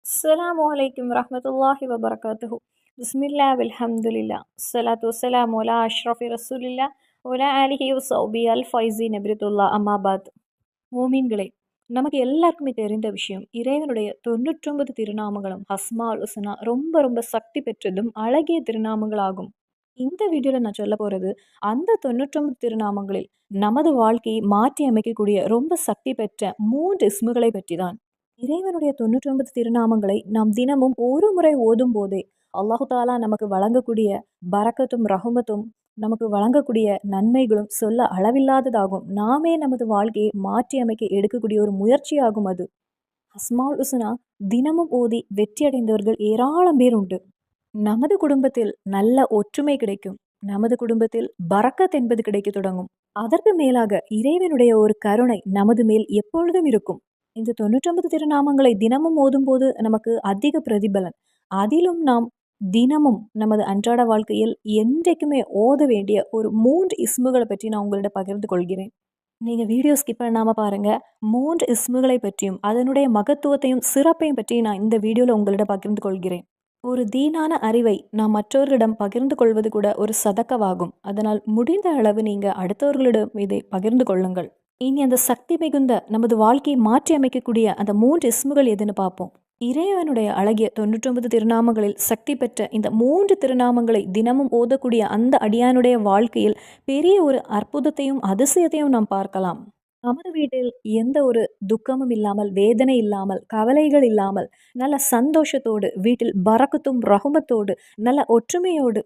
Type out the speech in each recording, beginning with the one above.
அஸ்ஸலாமு அலைக்கும் வரஹ்மத்துல்லாஹி வபரகாத்துஹு. பிஸ்மில்லா அல்ஹம்துலில்லா ஸலாத்து வஸ்ஸலாமு அலா அஷ்ரஃபி ரசூலில்லா வலா ஆலிஹி வஸஹ்பி அல் ஃபைஸி நபிரத்துல்லா அம்மாபாத். மூமீன்களே, நமக்கு எல்லாருக்குமே தெரிந்த விஷயம், இறைவனுடைய 99 திருநாமங்களும் அஸ்மால் உஸ்னா ரொம்ப ரொம்ப சக்தி பெற்றதும் அழகிய திருநாமங்களாகும். இந்த வீடியோவில் நான் சொல்ல போகிறது அந்த 99 திருநாமங்களில் நமது வாழ்க்கையை மாற்றி அமைக்கக்கூடிய ரொம்ப சக்தி பெற்ற 3 இஸ்முகளை பற்றி தான். இறைவனுடைய 99 திருநாமங்களை நாம் தினமும் ஒரு முறை ஓதும் போதே அல்லாஹு தாலா நமக்கு வழங்கக்கூடிய பரக்கத்தும் ரஹமத்தும், நமக்கு வழங்கக்கூடிய நன்மைகளும் சொல்ல அளவில்லாததாகும். நாமே நமது வாழ்க்கையை மாற்றி அமைக்க எடுக்கக்கூடிய ஒரு முயற்சியாகும் அது. அஸ்மால் உஸ்னா தினமும் ஓதி வெற்றியடைந்தவர்கள் ஏராளம் பேர் உண்டு. நமது குடும்பத்தில் நல்ல ஒற்றுமை கிடைக்கும். நமது குடும்பத்தில் பரக்கத் என்பது கிடைக்க தொடங்கும். அதற்கு மேலாக இறைவனுடைய ஒரு கருணை நமது மேல் எப்பொழுதும் இருக்கும். இந்த 99 திருநாமங்களை தினமும் ஓதும்போது நமக்கு அதிக பிரதிபலன். அதிலும் நாம் தினமும் நமது அன்றாட வாழ்க்கையில் என்றைக்குமே ஓத வேண்டிய ஒரு 3 இஸ்முகளை பற்றி நான் உங்களிடம் பகிர்ந்து கொள்கிறேன். நீங்கள் வீடியோ ஸ்கிப் பண்ணாமல் பாருங்கள். 3 இஸ்முகளை பற்றியும் அதனுடைய மகத்துவத்தையும் சிறப்பையும் பற்றி நான் இந்த வீடியோவில் உங்களிடம் பகிர்ந்து கொள்கிறேன். ஒரு தீனான அறிவை நாம் மற்றவர்களிடம் பகிர்ந்து கொள்வது கூட ஒரு சதக்கவாகும். அதனால் முடிந்த அளவு நீங்கள் அடுத்தவர்களிடம் இதை பகிர்ந்து கொள்ளுங்கள். இனி அந்த சக்தி மிகுந்த நமது வாழ்க்கையை மாற்றி அமைக்கக்கூடிய அந்த 3 இஸ்முகள் எதுன்னு பார்ப்போம். இறைவனுடைய அழகிய 99 திருநாமங்களில் சக்தி பெற்ற இந்த 3 திருநாமங்களை தினமும் ஓதக்கூடிய அந்த அடியானுடைய வாழ்க்கையில் பெரிய ஒரு அற்புதத்தையும் அதிசயத்தையும் நாம் பார்க்கலாம். நமது வீட்டில் எந்த ஒரு துக்கமும் இல்லாமல், வேதனை இல்லாமல், கவலைகள் இல்லாமல், நல்ல சந்தோஷத்தோடு, வீட்டில் பரக்கத்தும் ரஹமத்தோடு, நல்ல ஒற்றுமையோடு,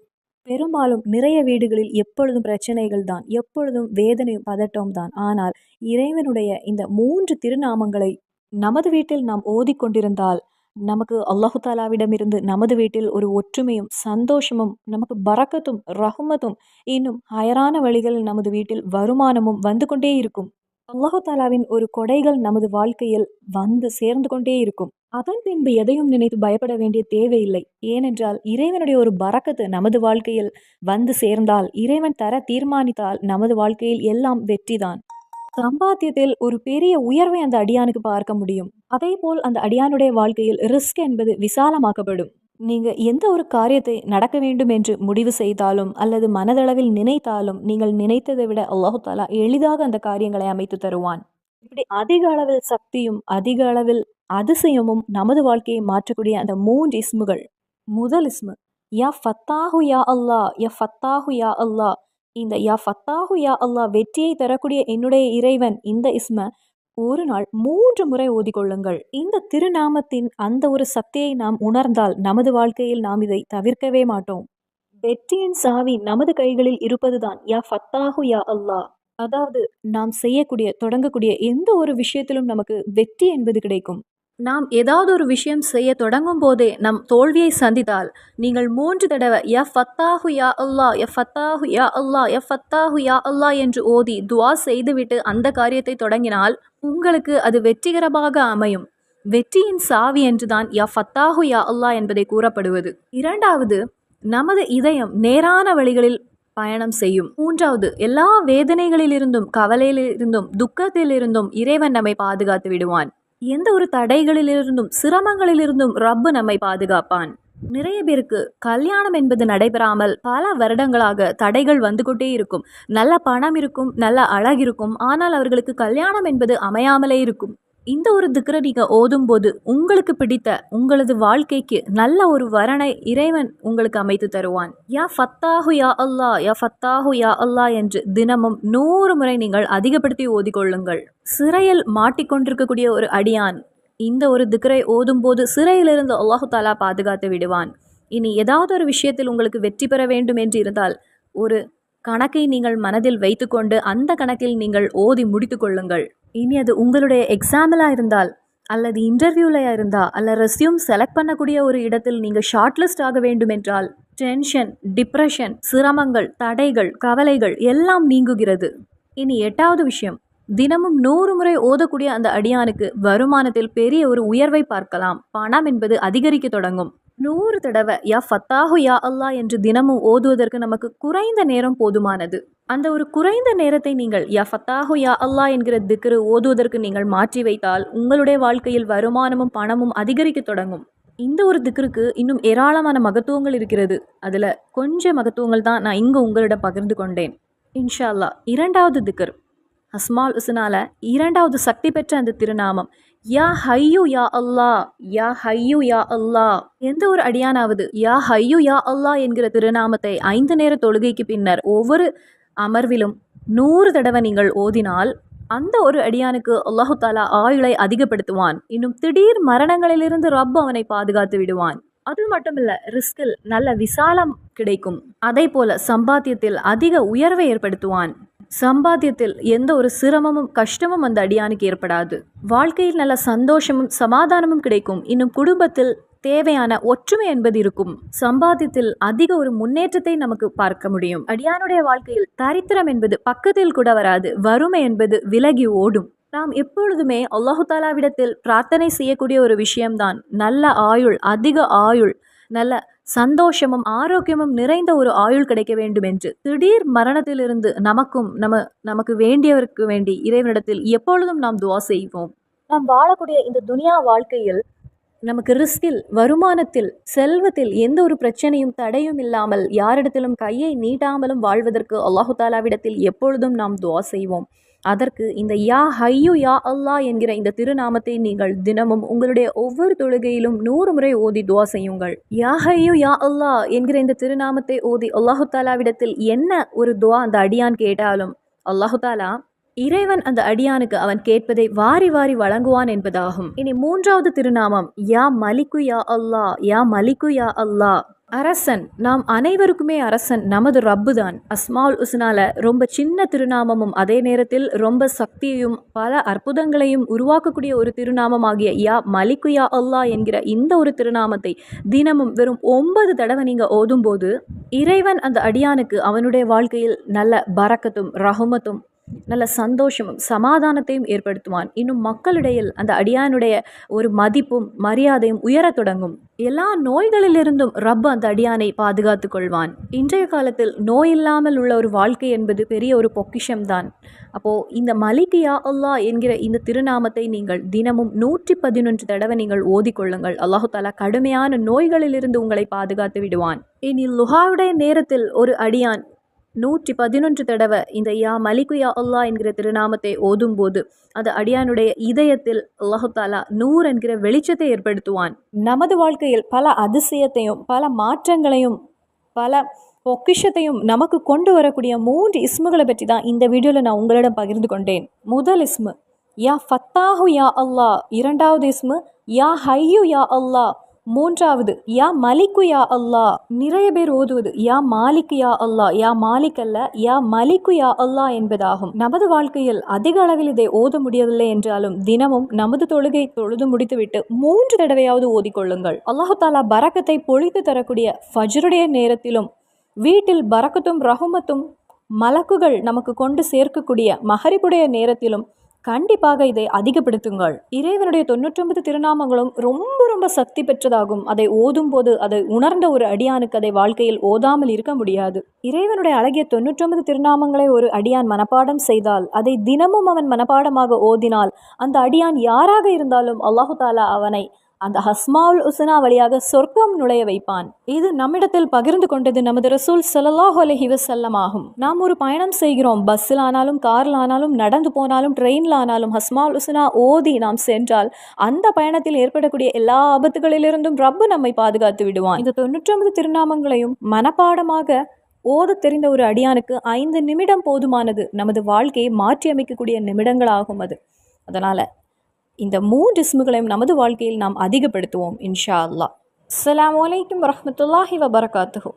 பெரும்பாலும் நிறைய வீடுகளில் எப்பொழுதும் பிரச்சனைகள் தான், எப்பொழுதும் வேதனையும் பதட்டம் தான். ஆனால் இறைவனுடைய இந்த 3 திருநாமங்களை நமது வீட்டில் நாம் ஓதிக்கொண்டிருந்தால் நமக்கு அல்லாஹு தாலாவிடமிருந்து நமது வீட்டில் ஒரு ஒற்றுமையும் சந்தோஷமும், நமக்கு பரக்கத்தும் ரஹமத்தும், இன்னும் ஹயரான வழிகளில் நமது வீட்டில் வருமானமும் வந்து கொண்டே இருக்கும். அல்லாஹு தாலாவின் ஒரு கொடைகள் நமது வாழ்க்கையில் வந்து சேர்ந்து கொண்டே இருக்கும். அதன் பின்பு எதையும் நினைத்து பயப்பட வேண்டிய தேவையில்லை. ஏனென்றால் இறைவனுடைய ஒரு பரக்கத்து நமது வாழ்க்கையில் வந்து சேர்ந்தால், இறைவன் தர தீர்மானித்தால் நமது வாழ்க்கையில் எல்லாம் வெற்றிதான். சம்பாத்தியத்தில் ஒரு பெரிய உயர்வை அந்த அடியானுக்கு பார்க்க முடியும். அதே போல் அந்த அடியானுடைய வாழ்க்கையில் ரிஸ்க் என்பது விசாலமாக்கப்படும். நீங்கள் எந்த ஒரு காரியத்தை நடக்க வேண்டும் என்று முடிவு செய்தாலும் அல்லது மனதளவில் நினைத்தாலும் நீங்கள் நினைத்ததை விட அல்லாஹு தாலா எளிதாக அந்த காரியங்களை அமைத்து தருவான். இப்படி அதிக அளவில் சக்தியும் அதிக அளவில் அதிசயமும் நமது வாழ்க்கையை மாற்றக்கூடிய அந்த 3 இஸ்முகள். முதல் இஸ்மு யா ஃபத்தாஹு யா அல்லா, யா ஃபத்தாஹு யா அல்லா. இந்த யா ஃபத்தாஹு யா அல்லா, வெற்றியை தரக்கூடிய என்னுடைய இறைவன், இந்த இஸ்ம ஒரு நாள் 3 முறை ஓதிக்கொள்ளுங்கள். இந்த திருநாமத்தின் அந்த ஒரு சக்தியை நாம் உணர்ந்தால் நமது வாழ்க்கையில் நாம் இதை தவிர்க்கவே மாட்டோம். வெற்றியின் சாவி நமது கைகளில் இருப்பதுதான் யா ஃபத்தாஹு யா அல்லா. அதாவது நாம் செய்யக்கூடிய தொடங்கக்கூடிய எந்த ஒரு விஷயத்திலும் நமக்கு வெற்றி என்பது கிடைக்கும். நாம் ஏதாவது ஒரு விஷயம் செய்ய தொடங்கும் போதே நம் தோல்வியை சந்தித்தால் நீங்கள் 3 தடவை யா ஃபத்தாஹு யா அல்லா, யா ஃபத்தாஹு யா அல்லா, யா ஃபத்தாஹு யா அல்லா என்று ஓதி துவா செய்துவிட்டு அந்த காரியத்தை தொடங்கினால் உங்களுக்கு அது வெற்றிகரமாக அமையும். வெற்றியின் சாவி என்றுதான் யா ஃபத்தாஹு யா அல்லா என்பதை கூறப்படுவது. இரண்டாவது, நமது இதயம் நேரான வழிகளில் பயணம் செய்யும். மூன்றாவது, எல்லா வேதனைகளிலிருந்தும், கவலையிலிருந்தும், துக்கத்திலிருந்தும் இறைவன் நம்மை பாதுகாத்து விடுவான். எந்த ஒரு தடைகளிலிருந்தும் சிரமங்களிலிருந்தும் ரப்பு நம்மை பாதுகாப்பான். நிறைய பேருக்கு கல்யாணம் என்பது நடைபெறாமல் பல வருடங்களாக தடைகள் வந்து கொண்டே இருக்கும். நல்ல பணம் இருக்கும், நல்ல அழகு இருக்கும், ஆனால் அவர்களுக்கு கல்யாணம் என்பது அமையாமலே இருக்கும். இந்த ஒரு திக்ர நீங்க ஓதும் போது உங்களுக்கு பிடித்த உங்களது வாழ்க்கைக்கு நல்ல ஒரு வரனை இறைவன் உங்களுக்கு அமைத்து தருவான். யா ஃபத்தாஹு யா அல்லா, யா ஃபத்தாஹு யா அல்லா என்று தினமும் 100 முறை நீங்கள் அதிகப்படுத்தி ஓதிக்கொள்ளுங்கள். சிறையில் மாட்டிக்கொண்டிருக்கக்கூடிய ஒரு அடியான் இந்த ஒரு திக்ரை ஓதும் போது சிறையிலிருந்து அல்லாஹு தாலா பாதுகாத்து விடுவான். இனி ஏதாவது ஒரு விஷயத்தில் உங்களுக்கு வெற்றி பெற வேண்டும் என்று இருந்தால் ஒரு கணக்கை நீங்கள் மனதில் வைத்துக்கொண்டு அந்த கணக்கில் நீங்கள் ஓதி முடித்து கொள்ளுங்கள். இனி அது உங்களுடைய எக்ஸாம்பிளாக இருந்தால் அல்லது இன்டர்வியூலையா இருந்தால் அல்ல ரெஸ்யூம் செலக்ட் பண்ணக்கூடிய ஒரு இடத்தில் நீங்கள் ஷார்ட் லிஸ்ட் ஆக வேண்டும் என்றால் டென்ஷன், டிப்ரெஷன், சிரமங்கள், தடைகள், கவலைகள் எல்லாம் நீங்குகிறது. இனி 8வது விஷயம், தினமும் 100 முறை ஓதக்கூடிய அந்த அடியானுக்கு வருமானத்தில் பெரிய ஒரு உயர்வை பார்க்கலாம். பணம் என்பது அதிகரிக்க தொடங்கும். 100 தடவை யா ஃபத்தாஹு யா அல்லா என்று தினமும் ஓதுவதற்கு நமக்கு குறைந்த நேரம் போதுமானது. அந்த ஒரு குறைந்த நேரத்தை நீங்கள் யா ஃபத்தாஹு யா அல்லாஹ் என்கிற திக்ரு ஓதுவதற்கு நீங்கள் மாற்றி வைத்தால் உங்களுடைய வாழ்க்கையில் வருமானமும் பணமும் அதிகரிக்க தொடங்கும். இந்த ஒரு திக்ருக்கு இன்னும் ஏராளமான மகத்துவங்கள் இருக்கிறது. அதில் கொஞ்சம் மகத்துவங்கள் தான் நான் இங்கே உங்களிடம் பகிர்ந்து கொண்டேன். இன்ஷா அல்லாஹ் இரண்டாவது திக்ர் அஸ்மால் ஹுஸ்னால இரண்டாவது சக்தி பெற்ற அந்த திருநாமம் யா ஹையு யா அல்லாஹ், யா ஹையு யா அல்லாஹ். எந்த ஒரு அடியானாவது யா ஹையு யா அல்லாஹ் என்கிற திருநாமத்தை 5 நேர தொழுகைக்கு பின்னர் ஒவ்வொரு அமர்விலும் 100 தடவை நீங்கள் ஓதினால் அந்த ஒரு அடியானுக்கு அல்லாஹு தாலா ஆயுளை அதிகப்படுத்துவான். இன்னும் திடீர் மரணங்களிலிருந்து ரப் அவனை பாதுகாத்து விடுவான். அது மட்டுமில்ல, ரிஸ்கில் நல்ல விசாலம் கிடைக்கும். அதே போல சம்பாத்தியத்தில் அதிக உயர்வை ஏற்படுத்துவான். சம்பாத்தியத்தில் எந்த ஒரு சிரமமும் கஷ்டமும் அந்த அடியானுக்கு ஏற்படாது. வாழ்க்கையில் நல்ல சந்தோஷமும் சமாதானமும் கிடைக்கும். இன்னும் குடும்பத்தில் தேவையான ஒற்றுமை என்பது இருக்கும். சம்பாத்தியத்தில் அதிக ஒரு முன்னேற்றத்தை நமக்கு பார்க்க முடியும். அடியானுடைய வாழ்க்கையில் தரித்திரம் என்பது பக்கத்தில் கூட வராது. வறுமை என்பது விலகி ஓடும். நாம் எப்பொழுதுமே அல்லாஹு தாலாவிடத்தில் பிரார்த்தனை செய்யக்கூடிய ஒரு விஷயம்தான் நல்ல ஆயுள், அதிக ஆயுள், நல்ல சந்தோஷமும் ஆரோக்கியமும் நிறைந்த ஒரு ஆயுள் கிடைக்க வேண்டும் என்று. திடீர் மரணத்திலிருந்து நமக்கு வேண்டியவருக்கு வேண்டி இறைவனிடத்தில் எப்பொழுதும் நாம் துவா செய்வோம். நாம் வாழக்கூடிய இந்த துனியா வாழ்க்கையில் நமக்கு ரிஸ்கில், வருமானத்தில், செல்வத்தில் எந்த ஒரு பிரச்சனையும் தடையும் இல்லாமல் யாரிடத்திலும் கையை நீட்டாமலும் வாழ்வதற்கு அல்லாஹு தாலாவிடத்தில் எப்பொழுதும் நாம் துவா செய்வோம். அதற்கு இந்த யா ஹையு யா அல்லாஹ் என்கிற இந்த திருநாமத்தை நீங்கள் தினமும் உங்களுடைய ஒவ்வொரு தொழுகையிலும் 100 முறை ஓதி துவா செய்யுங்கள். யா ஹையு யா அல்லாஹ் என்கிற இந்த திருநாமத்தை ஓதி அல்லாஹு தாலாவிடத்தில் என்ன ஒரு துவா அந்த அடியான் கேட்டாலும் அல்லாஹு தாலா இறைவன் அந்த அடியானுக்கு அவன் கேட்பதை வாரி வாரி வழங்குவான் என்பதாகும். இனி 3வது திருநாமம் யா மலிக்கு யா அல்லாஹ், யா மலிக்கு யா அல்லாஹ். அரசன், நாம் அனைவருக்குமே அரசன் நமது ரப்பு தான். அஸ்மால் ஹுஸ்னால ரொம்ப சின்ன திருநாமமும் அதே நேரத்தில் ரொம்ப சக்தியையும் பல அற்புதங்களையும் உருவாக்கக்கூடிய ஒரு திருநாமமாகிய யா மலிக்கு யா அல்லாஹ் என்கிற இந்த ஒரு திருநாமத்தை தினமும் வெறும் 9 தடவை நீங்கள் ஓதும்போது இறைவன் அந்த அடியானுக்கு அவனுடைய வாழ்க்கையில் நல்ல பரக்கத்தும் ரஹமத்தும் நல்ல சந்தோஷமும் சமாதானத்தையும் ஏற்படுத்துவான். இன்னும் மக்களிடையில் அந்த அடியானுடைய ஒரு மதிப்பும் மரியாதையும் உயரத் தொடங்கும். எல்லா நோய்களிலிருந்தும் ரப் அந்த அடியானை பாதுகாத்து கொள்வான். இன்றைய காலத்தில் நோய் இல்லாமல் உள்ள ஒரு வாழ்க்கை என்பது பெரிய ஒரு பொக்கிஷம்தான். அப்போது இந்த மலிக் யா அல்லாஹ் என்கிற இந்த திருநாமத்தை நீங்கள் தினமும் 111 தடவை நீங்கள் ஓதிக்கொள்ளுங்கள். அல்லாஹு தாலா கடுமையான நோய்களிலிருந்து உங்களை பாதுகாத்து விடுவான். இனி லுஹாவுடைய நேரத்தில் ஒரு அடியான் 111 தடவை இந்த யா மலிக்கு யா அல்லாஹ் என்கிற திருநாமத்தை ஓதும்போது அது அடியானுடைய இதயத்தில் அல்லாஹு தாலா நூர் என்கிற வெளிச்சத்தை ஏற்படுத்துவான். நமது வாழ்க்கையில் பல அதிசயத்தையும் பல மாற்றங்களையும் பல பொக்கிஷத்தையும் நமக்கு கொண்டு வரக்கூடிய 3 இஸ்முகளை பற்றி தான் இந்த வீடியோவில் நான் உங்களிடம் பகிர்ந்து கொண்டேன். முதல் இஸ்மு யா ஃபத்தாஹு யா அல்லாஹ், 2வது இஸ்மு யா ஹையு யா அல்லாஹ், 3வது யா மலிக்கு யா அல்லாஹ். நிறைய பேர் ஓதுவது யா மாலிக் யா அல்லாஹ், யா மாலிக் அல்ல யா மலிக்கு யா அல்லாஹ் என்பதாகும். நமது வாழ்க்கையில் அதிக அளவில் இதை ஓத முடியவில்லை என்றாலும் தினமும் நமது தொழுகை தொழுது முடித்துவிட்டு 3 தடவையாவது ஓதிக்கொள்ளுங்கள். அல்லாஹு தாலா பரக்கத்தை பொழித்து தரக்கூடிய ஃபஜ்ருடைய நேரத்திலும் வீட்டில் பரக்கத்தும் ரஹமத்தும் மலக்குகள் நமக்கு கொண்டு சேர்க்கக்கூடிய மகரிபுடைய நேரத்திலும் கண்டிப்பாக இதை அதிகப்படுத்துங்கள். இறைவனுடைய 99 திருநாமங்களும் ரொம்ப ரொம்ப சக்தி பெற்றதாகும். அதை ஓதும் போது அதை உணர்ந்த ஒரு அடியானுக்கு அதை வாழ்க்கையில் ஓதாமல் இருக்க முடியாது. இறைவனுடைய அழகிய 99 திருநாமங்களை ஒரு அடியான் மனப்பாடம் செய்தால், அதை தினமும் அவன் மனப்பாடமாக ஓதினால், அந்த அடியான் யாராக இருந்தாலும் அல்லாஹு தாலா அவனை அந்த அஸ்மாவுல் ஹுஸ்னா வழியாக சொர்க்கம் நுழைய வைப்பான். இது நம்மிடத்தில் பகிர்ந்து கொண்டது நமது ரசூல் ஸல்லல்லாஹு அலைஹி வஸல்லம் ஆகும். நாம் ஒரு பயணம் செய்கிறோம், பஸ்ஸில் ஆனாலும் காரில் ஆனாலும் நடந்து போனாலும் ட்ரெயினில் ஆனாலும் அஸ்மாவுல் ஹுஸ்னா ஓதி நாம் சென்றால் அந்த பயணத்தில் ஏற்படக்கூடிய எல்லா ஆபத்துகளிலிருந்தும் ரப்பு நம்மை பாதுகாத்து விடுவான். இந்த 99 திருநாமங்களையும் மனப்பாடமாக ஓத தெரிந்த ஒரு அடியானுக்கு 5 நிமிடம் போதுமானது. நமது வாழ்க்கையை மாற்றி அமைக்கக்கூடிய நிமிடங்களாகும் அது. அதனால் இந்த 3 இஸ்முகளையும் நமது வாழ்க்கையில் நாம் அதிகப்படுத்துவோம் இன்ஷா அல்லாஹ். அஸ்ஸலாமு அலைக்கும் வரஹ்மத்துல்லாஹி வபரகாத்துஹு.